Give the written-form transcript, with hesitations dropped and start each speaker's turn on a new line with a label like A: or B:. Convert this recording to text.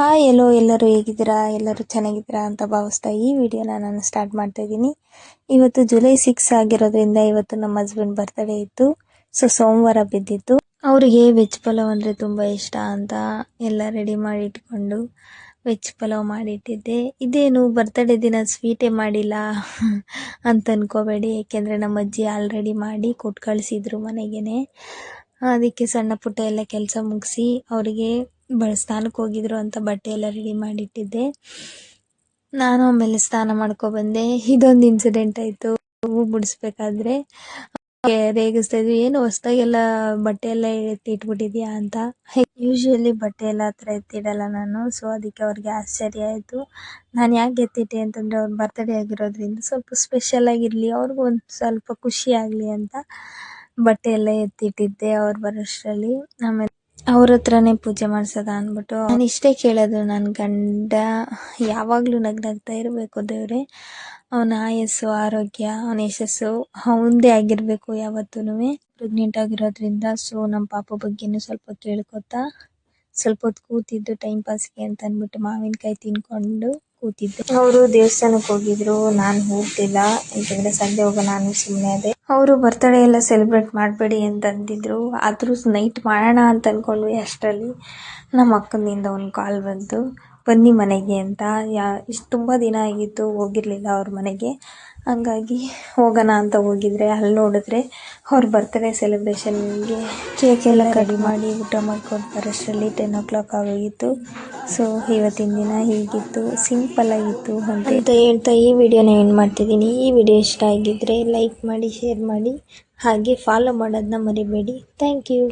A: Hi ಎಲ್ಲೋ ಎಲ್ಲರೂ ಹೇಗಿದ್ದೀರಾ, ಎಲ್ಲರೂ ಚೆನ್ನಾಗಿದ್ದೀರಾ ಅಂತ ಭಾವಿಸ್ತಾ ಈ ವಿಡಿಯೋನ ನಾನು ಸ್ಟಾರ್ಟ್ ಮಾಡ್ತಾ ಇದ್ದೀನಿ. ಇವತ್ತು ಜುಲೈ 6 ಆಗಿರೋದ್ರಿಂದ ಇವತ್ತು ನಮ್ಮ ಹಸ್ಬೆಂಡ್ ಬರ್ತ್ಡೇ ಇತ್ತು. ಸೊ ಸೋಮವಾರ ಬಿದ್ದಿತ್ತು. ಅವರಿಗೆ ವೆಜ್ ಪಲಾವ್ ಅಂದರೆ ತುಂಬ ಇಷ್ಟ ಅಂತ ಎಲ್ಲ ರೆಡಿ ಮಾಡಿ ಇಟ್ಕೊಂಡು ವೆಜ್ ಪಲಾವ್ ಮಾಡಿಟ್ಟಿದ್ದೆ. ಇದೇನು ಬರ್ತ್ಡೇ ದಿನ ಸ್ವೀಟೇ ಮಾಡಿಲ್ಲ ಅಂತ ಅನ್ಕೋಬೇಡಿ, ಏಕೆಂದರೆ ನಮ್ಮ ಅಜ್ಜಿ ಆಲ್ರೆಡಿ ಮಾಡಿ ಕೊಟ್ಟು ಕಳಿಸಿದ್ರು ಮನೆಗೇ. ಅದಕ್ಕೆ ಸಣ್ಣ ಪುಟ್ಟ ಎಲ್ಲ ಕೆಲಸ ಮುಗಿಸಿ ಅವರಿಗೆ ಸ್ನಾನಕ್ಕೆ ಹೋಗಿದ್ರು ಅಂತ ಬಟ್ಟೆ ಎಲ್ಲ ರೆಡಿ ಮಾಡಿಟ್ಟಿದ್ದೆ. ನಾನು ಆಮೇಲೆ ಸ್ನಾನ ಮಾಡ್ಕೊಬಂದೆ. ಇದೊಂದು ಇನ್ಸಿಡೆಂಟ್ ಆಯಿತು. ಹೂವು ಬಿಡಿಸ್ಬೇಕಾದ್ರೆ ರೇಗಿಸ್ತಾ ಇದ್ವಿ, ಏನು ಹೊಸ್ದಾಗೆಲ್ಲ ಬಟ್ಟೆ ಎಲ್ಲ ಎತ್ತಿಟ್ಬಿಟ್ಟಿದ್ಯಾ ಅಂತ. ಯೂಶ್ವಲಿ ಬಟ್ಟೆ ಎಲ್ಲ ಹತ್ರ ಎತ್ತಿಡಲ್ಲ ನಾನು. ಸೊ ಅದಕ್ಕೆ ಅವ್ರಿಗೆ ಆಶ್ಚರ್ಯ ಆಯಿತು. ನಾನು ಯಾಕೆ ಎತ್ತಿಟ್ಟೆ ಅಂತಂದರೆ ಅವ್ರ ಬರ್ತ್ಡೇ ಆಗಿರೋದ್ರಿಂದ ಸ್ವಲ್ಪ ಸ್ಪೆಷಲ್ ಆಗಿರಲಿ, ಅವ್ರಿಗೂ ಒಂದು ಸ್ವಲ್ಪ ಖುಷಿ ಆಗಲಿ ಅಂತ ಬಟ್ಟೆ ಎಲ್ಲ ಎತ್ತಿಟ್ಟಿದ್ದೆ ಅವ್ರು ಬರೋಷ್ಟರಲ್ಲಿ. ಆಮೇಲೆ ಅವ್ರ ಹತ್ರನೇ ಪೂಜೆ ಮಾಡಿಸೋದ ಅಂದ್ಬಿಟ್ಟು ನಾನು ಇಷ್ಟೇ ಕೇಳೋದು, ನನ್ನ ಗಂಡ ಯಾವಾಗಲೂ ನಗ್ನಗ್ತಾ ಇರಬೇಕು ದೇವ್ರೆ, ಅವನ ಆಯಸ್ಸು ಆರೋಗ್ಯ ಅವನ ಯಶಸ್ಸು ಅವಂದೇ ಆಗಿರಬೇಕು ಯಾವತ್ತೂ. ಪ್ರೆಗ್ನೆಂಟ್ ಆಗಿರೋದ್ರಿಂದ ಸೊ ನಮ್ಮ ಪಾಪ ಬಗ್ಗೆನೂ ಸ್ವಲ್ಪ ಕೇಳ್ಕೊತಾ ಸ್ವಲ್ಪ ಹೊತ್ತು ಕೂತಿದ್ದು ಟೈಮ್ ಪಾಸ್ಗೆ ಅಂತ ಅಂದ್ಬಿಟ್ಟು ಮಾವಿನಕಾಯಿ ತಿನ್ಕೊಂಡು ಕೂತಿದ್ದೆ. ಅವರು ದೇವಸ್ಥಾನಕ್ಕೆ ಹೋಗಿದ್ರು, ನಾನು ಹೋಗ್ತಿಲ್ಲ, ಯಾಕೆಂದರೆ ಸಂಜೆ ಹೋಗೋ ನಾನು ಸುಮ್ಮನೆ ಅದೇ. ಅವರು ಬರ್ತಡೇ ಎಲ್ಲ ಸೆಲೆಬ್ರೇಟ್ ಮಾಡಬೇಡಿ ಅಂತ ಅಂದಿದ್ರು, ಆದರೂ ನೈಟ್ ಮಾಡೋಣ ಅಂತ ಅಂದ್ಕೊಂಡ್ವಿ. ಅಷ್ಟರಲ್ಲಿ ನಮ್ಮ ಅಕ್ಕನಿಂದ ಒಂದು ಕಾಲ್ ಬಂತು, ಬನ್ನಿ ಮನೆಗೆ ಅಂತ. ಇಷ್ಟು ತುಂಬ ದಿನ ಆಗಿತ್ತು ಹೋಗಿರಲಿಲ್ಲ ಅವ್ರ ಮನೆಗೆ, ಹಂಗಾಗಿ ಹೋಗೋಣ ಅಂತ ಹೋಗಿದ್ರೆ ಅಲ್ಲಿ ನೋಡಿದ್ರೆ ಅವ್ರ ಬರ್ತ್ಡೇ ಸೆಲೆಬ್ರೇಷನ್ಗೆ ಕೇಕ್ ಎಲ್ಲ ರೆಡಿ ಮಾಡಿ ಊಟ ಮಾಡ್ಕೊಂಡು ಬರೋಷ್ಟರಲ್ಲಿ 10 o'clock ಆಗೋಗಿತ್ತು. ಸೊ ಇವತ್ತಿನ ದಿನ ಹೀಗಿತ್ತು, ಸಿಂಪಲ್ ಆಗಿತ್ತು ಅಂತ ಹೇಳ್ತಾ ಈ ವಿಡಿಯೋನ ಎಂಡ್ ಮಾಡ್ತಿದ್ದೀನಿ. ಈ ವಿಡಿಯೋ ಇಷ್ಟ ಆಗಿದ್ದರೆ ಲೈಕ್ ಮಾಡಿ, ಶೇರ್ ಮಾಡಿ, ಹಾಗೆ ಫಾಲೋ ಮಾಡೋದನ್ನ ಮರಿಬೇಡಿ. Thank you.